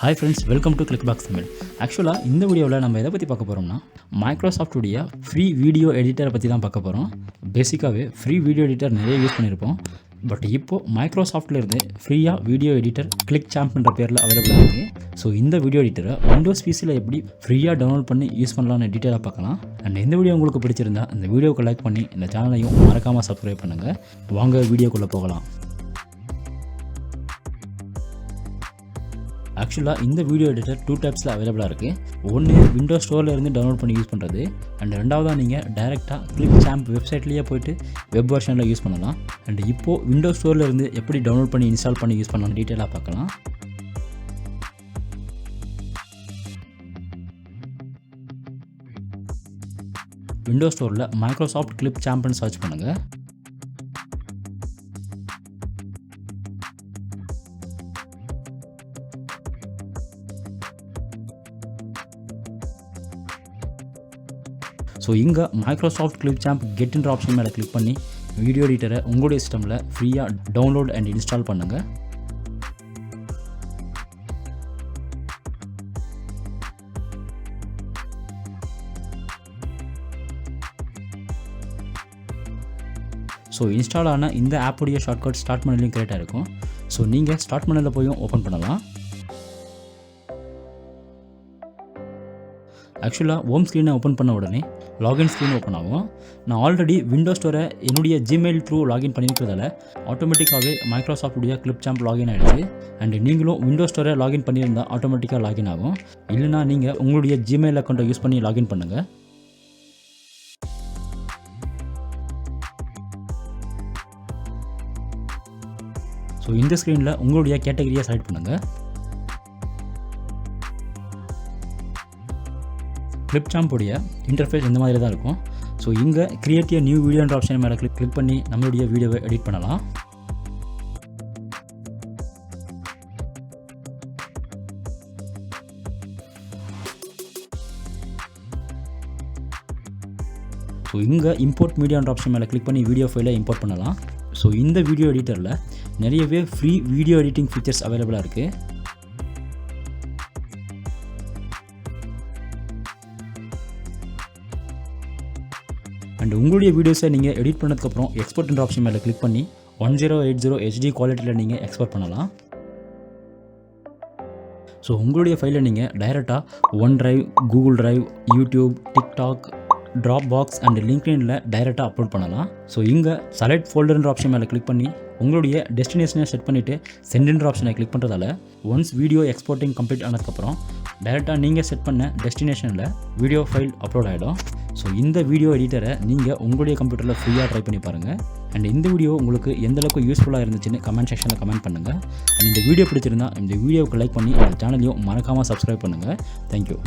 Hi friends, welcome to click box Tamil. ஆக்சுவலாக இந்த வீடியோவில் நம்ம எதை பற்றி பார்க்க போகிறோம்னா, மைக்ரோசாஃப்ட்டுடைய ஃப்ரீ வீடியோ எடிட்டரை பற்றி தான் பார்க்க போகிறோம். பேசிக்காகவே ஃப்ரீ வீடியோ எடிட்டர் நிறைய யூஸ் பண்ணியிருப்போம். பட் இப்போது மைக்ரோசாஃப்ட்லேருந்து ஃப்ரீயாக வீடியோ எடிட்டர் கிளிக் சாம்ப்ன்ற பேரில் அவைலபிளாக இருக்குது. ஸோ இந்த வீடியோ எடிட்டரை விண்டோஸ் பிசியில் எப்படி ஃப்ரீயாக டவுன்லோட் பண்ணி யூஸ் பண்ணலாம்னு டீட்டெயிலாக பார்க்கலாம். அண்ட் இந்த வீடியோ உங்களுக்கு பிடிச்சிருந்தா இந்த வீடியோக்கு லைக் பண்ணி இந்த சேனலையும் மறக்காமல் சப்ஸ்கிரைப் பண்ணுங்கள். வாங்க வீடியோக்குள்ளே போகலாம். ஆக்சுவலாக இந்த வீடியோ எடிட்டர் 2 டைப்ஸில் அவைலபிளாக இருக்குது. ஒன்று விண்டோஸ் ஸ்டோரில் இருந்து டவுன்லோட் பண்ணி யூஸ் பண்ணுறது, அண்ட் ரெண்டாவதாக நீங்கள் டைரெக்டாக கிளிக் சாம்ப் வெப்சைட்லேயே போய்ட்டு வெப் வெர்ஷனில் யூஸ் பண்ணலாம். அண்ட் இப்போது விண்டோஸ் ஸ்டோரில் இருந்து எப்படி டவுன்லோட் பண்ணி இன்ஸ்டால் பண்ணி யூஸ் பண்ணலாம்னு டீட்டெயிலாக பார்க்கலாம். விண்டோஸ் ஸ்டோரில் மைக்ரோசாஃப்ட் கிளிக் சாம்ப்னு சர்ச் பண்ணுங்கள். ஸோ இங்கே மைக்ரோசாஃப்ட் கிளிக் சாம்ப் கெட்ன்ற ஆப்ஷன் மேலே கிளிக் பண்ணி வீடியோ எடிட்டரை உங்களுடைய சிஸ்டமில் ஃப்ரீயாக டவுன்லோட் அண்ட் இன்ஸ்டால் பண்ணுங்கள். ஸோ இன்ஸ்டால் ஆன இந்த ஆப்புடைய ஷார்ட்கட் ஸ்டார்ட் மெனுலையும் கிரியேட் ஆகிருக்கும். ஸோ நீங்கள் ஸ்டார்ட் மெனுவில் போயும் ஓப்பன் பண்ணலாம். ஆக்சுவலாக ஹோம் ஸ்க்ரீனை ஓப்பன் பண்ண உடனே லாகின் ஸ்க்ரீன் ஓப்பன் ஆகும். நான் ஆல்ரெடி விண்டோஸ் ஸ்டோரை என்னுடைய ஜிமெயில் த்ரூ லாகின் பண்ணியிருக்கிறதால ஆட்டோமேட்டிக்காகவே மைக்ரோசாஃப்ட்டுடைய கிளிக் சாம்ப் லாகின் ஆகிடுச்சு. அண்ட் நீங்களும் விண்டோஸ் ஸ்டோரை லாகின் பண்ணியிருந்தால் ஆட்டோமேட்டிக்காக லாகின் ஆகும். இல்லைனா நீங்கள் உங்களுடைய ஜிமெயில் அக்கௌண்ட்டை யூஸ் பண்ணி லாகின் பண்ணுங்கள். ஸோ இந்த ஸ்க்ரீனில் உங்களுடைய கேட்டகரியை செலக்ட் பண்ணுங்கள். கிளிக் சாம்ப்புடைய இன்டர்ஃபேஸ் இந்த மாதிரி தான் இருக்கும். ஸோ இங்கே கிரியேட் எ நியூ வீடியோன்ற ஆப்ஷன் மேலே கிளிக் பண்ணி நம்மளுடைய வீடியோவை எடிட் பண்ணலாம். ஸோ இங்கே இம்போர்ட் மீடியான்ற ஆப்ஷன் மேலே கிளிக் பண்ணி வீடியோ ஃபைலை இம்போர்ட் பண்ணலாம். ஸோ இந்த வீடியோ எடிட்டரில் நிறையவே ஃப்ரீ வீடியோ எடிட்டிங் ஃபீச்சர்ஸ் அவைலபிளாக இருக்குது. அண்ட் உங்களுடைய வீடியோஸை நீங்கள் எடிட் பண்ணதுக்கப்புறம் எக்ஸ்போர்ட்ன்ற ஆப்ஷன் மேலே கிளிக் பண்ணி 1080 HD குவாலிட்டியில் நீங்கள் எக்ஸ்போர்ட் பண்ணலாம். ஸோ உங்களுடைய ஃபைலை நீங்கள் டைரெக்டாக OneDrive, Google drive, YouTube, TikTok, drop and லிங்க்டின்ல டைரெக்டாக அப்லோட் பண்ணலாம். ஸோ இங்கே செலக்ட் ஃபோல்டர்ன்ற ஆப்ஷன் மேலே கிளிக் பண்ணி உங்களுடைய டெஸ்டினேஷனை செட் பண்ணிவிட்டு சென்ட்ன்ற ஆப்ஷனை கிளிக் பண்ணுறதால ஒன்ஸ் வீடியோ எக்ஸ்போர்ட்டிங் கம்ப்ளீட் ஆனதுக்கப்புறம் டைரெக்டாக நீங்கள் செட் பண்ண டெஸ்டினேஷனில் வீடியோ ஃபைல் அப்லோட் ஆகிடும். ஸோ இந்த வீடியோ எடிட்டரை நீங்கள் உங்களுடைய கம்ப்யூட்டரில் ஃப்ரீயாக ட்ரை பண்ணி பாருங்கள். அண்ட் இந்த வீடியோ உங்களுக்கு எந்தளவுக்கு யூஸ்ஃபுல்லாக இருந்துச்சுன்னு கமெண்ட் செக்ஷனில் கமெண்ட் பண்ணுங்கள். அண்ட் இந்த வீடியோ பிடிச்சிருந்தா இந்த வீடியோவுக்கு லைக் பண்ணி இந்த சேனலையும் மறக்காமல் சப்ஸ்கிரைப் பண்ணுங்கள். தேங்க்யூ.